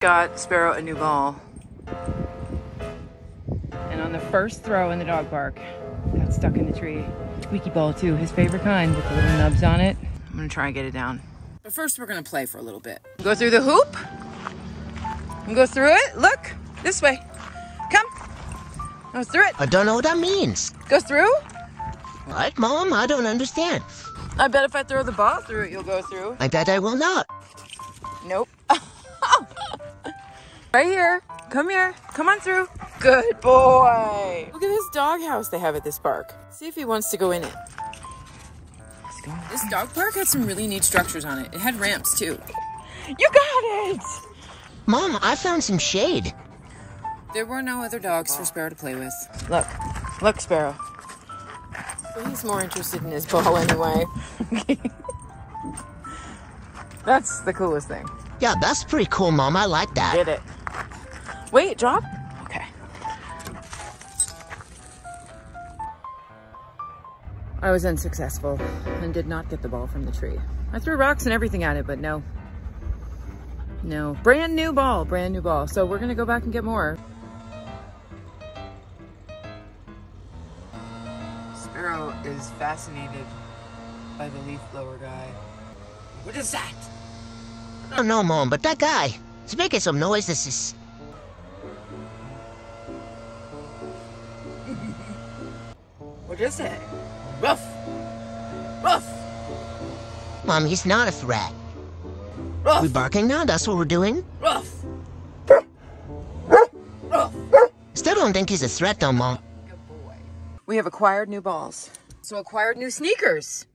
got Sparrow a new ball. And on the first throw in the dog park, got stuck in the tree. Squeaky ball too, his favorite kind with the little nubs on it. I'm gonna try and get it down. But first we're gonna play for a little bit. Go through the hoop. And go through it. Look, this way. Come. Go through it. I don't know what that means. Go through. What, Mom? I don't understand. I bet if I throw the ball through it, you'll go through. I bet I will not. Nope. Right here. Come here. Come on through. Good boy. Look at this doghouse they have at this park. See if he wants to go in it. Let's go. This dog park had some really neat structures on it. It had ramps too. You got it. Mom, I found some shade. There were no other dogs for Sparrow to play with. Look. Look, Sparrow. He's more interested in his ball anyway. That's the coolest thing. Yeah, that's pretty cool, Mom. I like that. Get it. Wait, drop? Okay. I was unsuccessful and did not get the ball from the tree. I threw rocks and everything at it, but no. No. Brand new ball. Brand new ball. So we're going to go back and get more. Sparrow is fascinated by the leaf blower guy. What is that? I don't know, Mom, but that guy, he's making some noises. What is it? Ruff! Ruff! Mom, he's not a threat. Ruff! We barking now? That's what we're doing? Ruff! Ruff! Still don't think he's a threat, though, Mom. Good boy. We have acquired new balls. So acquired new sneakers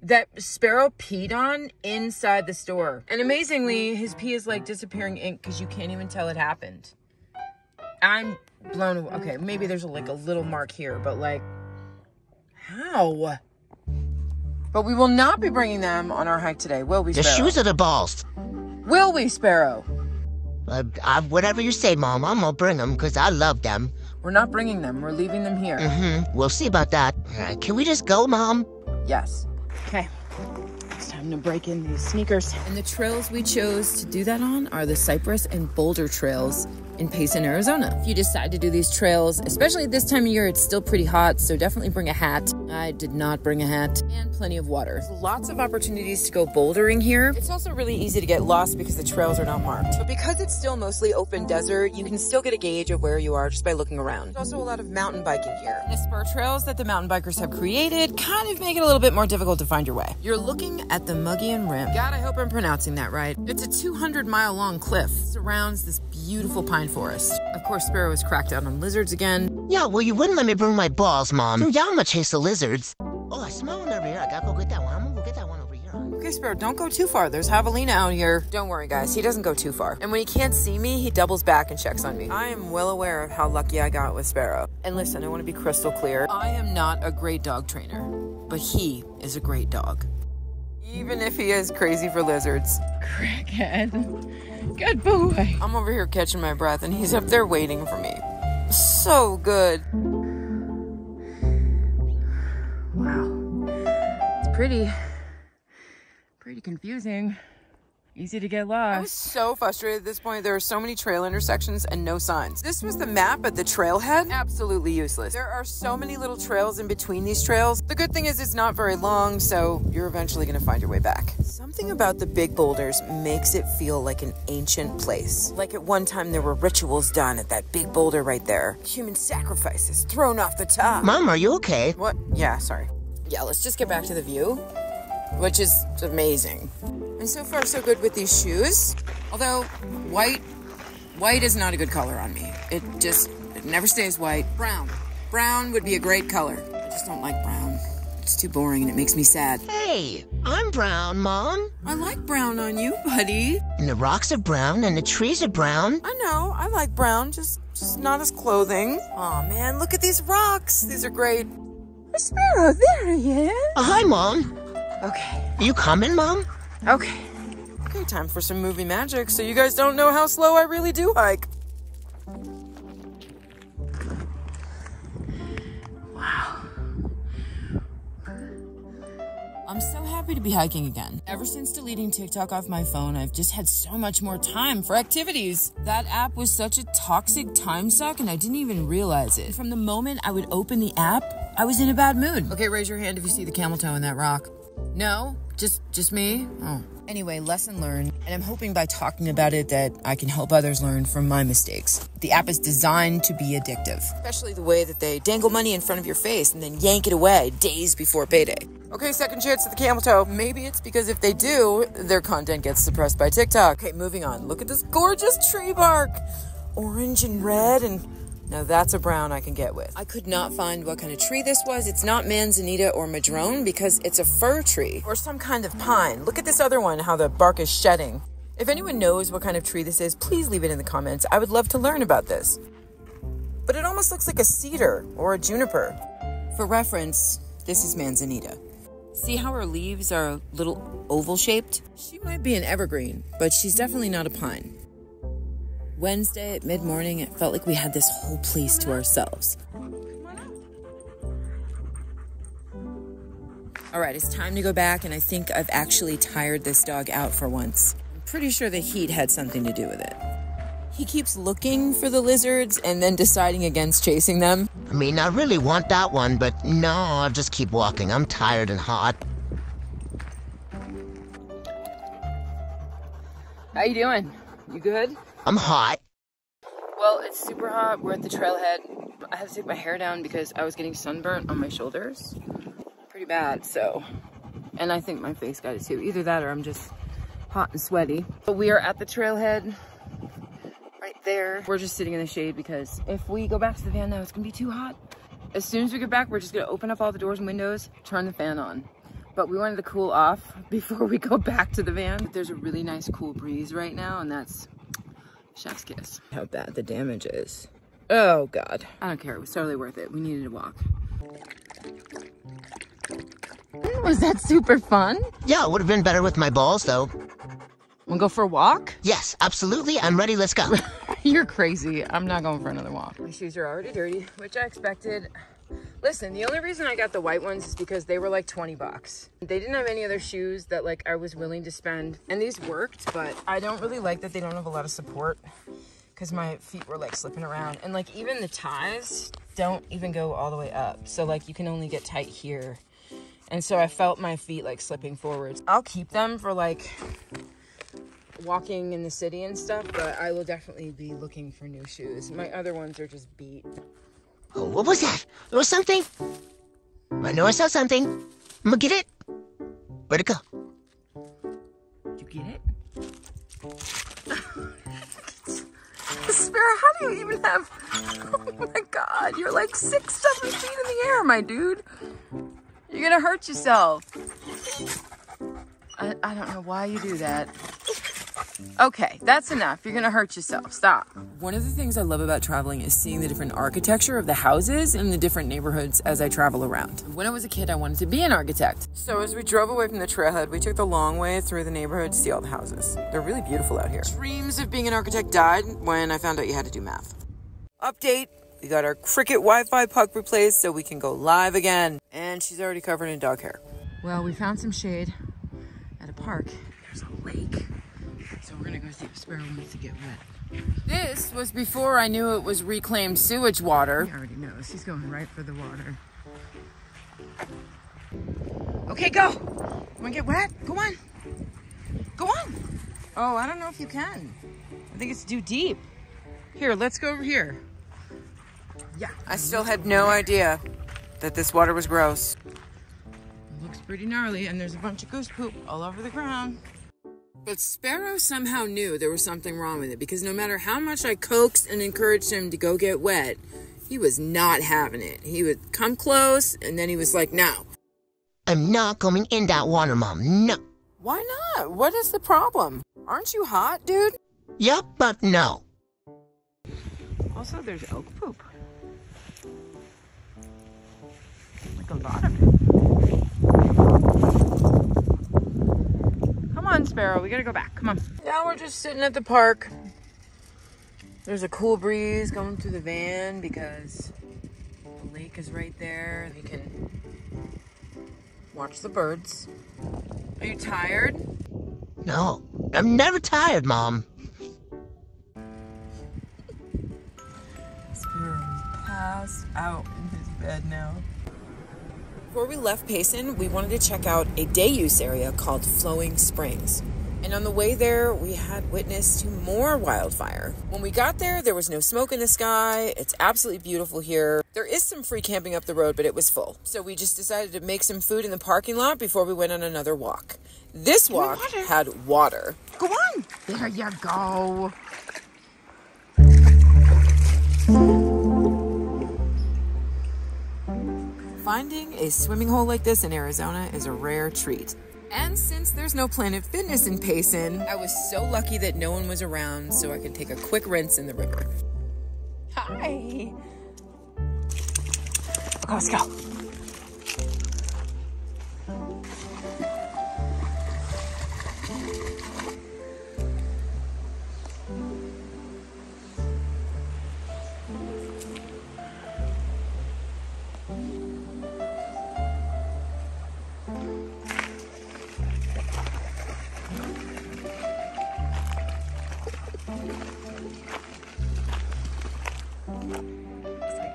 that Sparrow peed on inside the store. And amazingly, his pee is like disappearing ink because you can't even tell it happened. I'm blown away. Okay, maybe there's like a little mark here, but like, how? But we will not be bringing them on our hike today, will we, The Sparrow? shoes are the balls. Will we, Sparrow? Whatever you say, Mom, I'm gonna bring them because I love them. We're not bringing them. We're leaving them here. We'll see about that. Can we just go, Mom? Yes. Okay. It's time to break in these sneakers. And the trails we chose to do that on are the Cypress and Boulder trails in Payson, Arizona. If you decide to do these trails, especially at this time of year, it's still pretty hot, so definitely bring a hat. I did not bring a hat. And plenty of water. There's lots of opportunities to go bouldering here. It's also really easy to get lost because the trails are not marked. But because it's still mostly open desert, you can still get a gauge of where you are just by looking around. There's also a lot of mountain biking here. The spur trails that the mountain bikers have created kind of make it a little bit more difficult to find your way. You're looking at the Muggian Rim. God, I hope I'm pronouncing that right. It's a 200-mile-long cliff. It surrounds this beautiful pine forest. Of course, Sparrow is cracked out on lizards again. Yeah, well, you wouldn't let me bring my balls, Mom. Yeah, I'm gonna chase the lizards. Oh, I smell one over here. I gotta go get that one. I'm gonna go get that one over here. Okay, Sparrow, don't go too far. There's javelina out here. Don't worry, guys. He doesn't go too far. And when he can't see me, he doubles back and checks on me. I am well aware of how lucky I got with Sparrow. And listen, I want to be crystal clear. I am not a great dog trainer, but he is a great dog. Even if he is crazy for lizards. Crackhead. Good boy. I'm over here catching my breath and he's up there waiting for me. So good. Wow. It's pretty confusing. Easy to get lost. I was so frustrated at this point. There were so many trail intersections and no signs. This was the map at the trailhead. Absolutely useless. There are so many little trails in between these trails. The good thing is it's not very long, so you're eventually gonna find your way back. Something about the big boulders makes it feel like an ancient place. Like at one time there were rituals done at that big boulder right there. Human sacrifices thrown off the top. Mom, are you okay? What? Yeah, sorry. Yeah, let's just get back to the view, which is amazing. And so far, so good with these shoes. Although, white is not a good color on me. It never stays white. Brown would be a great color. I just don't like brown. It's too boring and it makes me sad. Hey, I'm brown, Mom. I like brown on you, buddy. And the rocks are brown and the trees are brown. I know, I like brown, just not as clothing. Aw, man, look at these rocks. These are great. Sparrow, there he is. Hi, Mom. Okay. Are you coming, Mom? Okay, time for some movie magic so you guys don't know how slow I really do hike. Wow. I'm so happy happy to be hiking again. Ever since deleting TikTok off my phone, I've just had so much more time for activities. That app was such a toxic time suck and I didn't even realize it. From the moment I would open the app, I was in a bad mood. Okay, raise your hand if you see the camel toe in that rock. No? Just me? Oh. Anyway, lesson learned, and I'm hoping by talking about it that I can help others learn from my mistakes. The app is designed to be addictive, especially the way that they dangle money in front of your face and then yank it away days before payday. Okay, second chance at the camel toe. Maybe it's because if they do, their content gets suppressed by TikTok. Okay, moving on. Look at this gorgeous tree bark. Orange and red, and now that's a brown I can get with. I could not find what kind of tree this was. It's not manzanita or madrone because it's a fir tree or some kind of pine. Look at this other one, how the bark is shedding. If anyone knows what kind of tree this is, please leave it in the comments. I would love to learn about this. But it almost looks like a cedar or a juniper. For reference, this is manzanita. See how her leaves are a little oval shaped? She might be an evergreen, but she's definitely not a pine. Wednesday at mid-morning, it felt like we had this whole place to ourselves. All right, it's time to go back, and I think I've actually tired this dog out for once. I'm pretty sure the heat had something to do with it. He keeps looking for the lizards and then deciding against chasing them. I mean, I really want that one, but no, I'll just keep walking. I'm tired and hot. How you doing? You good? I'm hot. Well, it's super hot. We're at the trailhead. I had to take my hair down because I was getting sunburnt on my shoulders. Pretty bad, so. And I think my face got it too. Either that or I'm just hot and sweaty. But we are at the trailhead right there. We're just sitting in the shade because if we go back to the van now, it's gonna be too hot. As soon as we get back, we're just gonna open up all the doors and windows, turn the fan on. But we wanted to cool off before we go back to the van. There's a really nice cool breeze right now, and that's chef's kiss. How bad the damage is. Oh God. I don't care, it was totally worth it. We needed to walk. Was that super fun? Yeah, it would have been better with my balls, though. Wanna go for a walk? Yes, absolutely. I'm ready. Let's go. You're crazy. I'm not going for another walk. My shoes are already dirty, which I expected. Listen, the only reason I got the white ones is because they were like 20 bucks. They didn't have any other shoes that like I was willing to spend, and these worked, but I don't really like that they don't have a lot of support because my feet were like slipping around, and like even the ties don't even go all the way up. So like you can only get tight here. And so I felt my feet like slipping forwards. I'll keep them for like walking in the city and stuff, but I will definitely be looking for new shoes. My other ones are just beat. Oh, what was that? There was something. I know I saw something. I'm gonna get it. Where'd it go? Did you get it? Sparrow, how do you even have... Oh my God, you're like 6-7 feet in the air, my dude. You're gonna hurt yourself. I don't know why you do that. Okay, that's enough. You're gonna hurt yourself. Stop. One of the things I love about traveling is seeing the different architecture of the houses in the different neighborhoods as I travel around. When I was a kid, I wanted to be an architect. So as we drove away from the trailhead, we took the long way through the neighborhood to see all the houses. They're really beautiful out here. Dreams of being an architect died when I found out you had to do math. Update. We got our Cricket Wi-Fi puck replaced so we can go live again. And she's already covered in dog hair. Well, we found some shade at a park. There's a lake. So we're gonna go see if Sparrow wants to get wet. This was before I knew it was reclaimed sewage water. He already knows. He's going right for the water. Okay, go. Wanna get wet? Go on. Go on. Oh, I don't know if you can. I think it's too deep. Here, let's go over here. Yeah. I still had no idea that this water was gross. It looks pretty gnarly, and there's a bunch of goose poop all over the ground. But Sparrow somehow knew there was something wrong with it, because no matter how much I coaxed and encouraged him to go get wet, he was not having it. He would come close, and then he was like, no. I'm not going in that water, Mom. No. Why not? What is the problem? Aren't you hot, dude? Yup, but no. Also, there's elk poop. Like a lot of it. Come on, Sparrow, we gotta go back. Come on. Now we're just sitting at the park. There's a cool breeze going through the van because the lake is right there. We can Watch the birds. Are you tired? No, I'm never tired, Mom. Sparrow's passed out in his bed now. Before we left Payson, we wanted to check out a day use area called Flowing Springs. And on the way there, we had witness to more wildfire. When we got there, there was no smoke in the sky. It's absolutely beautiful here. There is some free camping up the road, but it was full. So we just decided to make some food in the parking lot before we went on another walk. This walk had water. Go on. There you go. Finding a swimming hole like this in Arizona is a rare treat. And since there's no Planet Fitness in Payson, I was so lucky that no one was around so I could take a quick rinse in the river. Hi. Okay, let's go.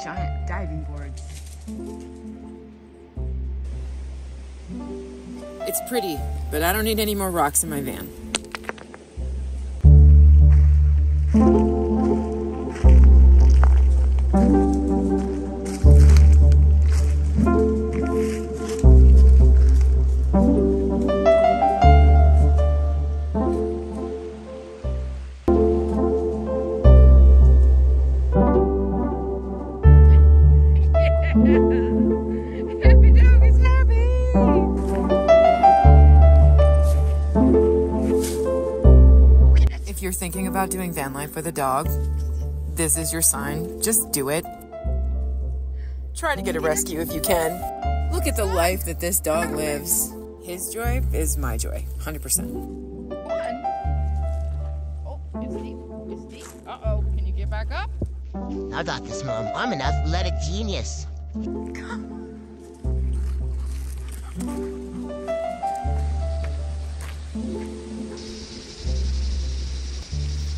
Giant diving boards. It's pretty, but I don't need any more rocks in my van. Happy dog is happy. If you're thinking about doing van life with a dog, this is your sign. Just do it. Try to get a rescue if you can. Look at the life that this dog lives. His joy is my joy, 100%. Oh, it's deep. It's deep. Uh-oh. Can you get back up? I got this, Mom. I'm an athletic genius.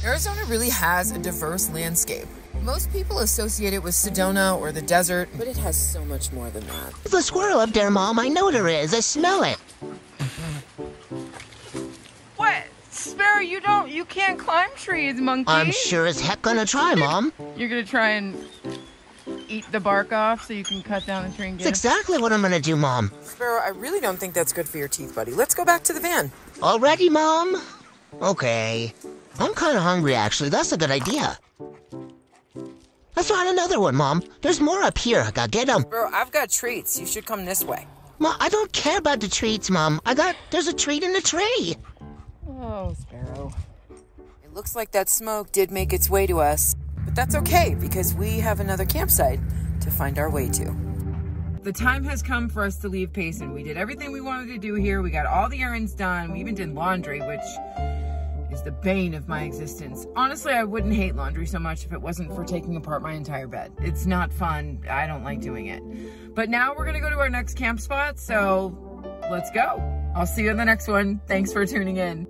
Arizona really has a diverse landscape. Most people associate it with Sedona or the desert, but it has so much more than that. There's a squirrel up there, Mom. I know there is. I smell it. What? Sparrow, you can't climb trees, monkey. I'm sure as heck gonna try, Mom. You're gonna try and eat the bark off so you can cut down the tree and get That's exactly what I'm gonna do, Mom. Sparrow, I really don't think that's good for your teeth, buddy. Let's go back to the van. Already, Mom? Okay. I'm kind of hungry, actually. That's a good idea. Let's find another one, Mom. There's more up here. I gotta get them. Bro, I've got treats. You should come this way. Mom, I don't care about the treats, Mom. There's a treat in the tree. Oh, Sparrow. It looks like that smoke did make its way to us, but that's okay because we have another campsite to find our way to. The time has come for us to leave Payson. We did everything we wanted to do here. We got all the errands done. We even did laundry, which is the bane of my existence. Honestly, I wouldn't hate laundry so much if it wasn't for taking apart my entire bed. It's not fun. I don't like doing it. But now we're gonna go to our next camp spot, so let's go. I'll see you in the next one. Thanks for tuning in.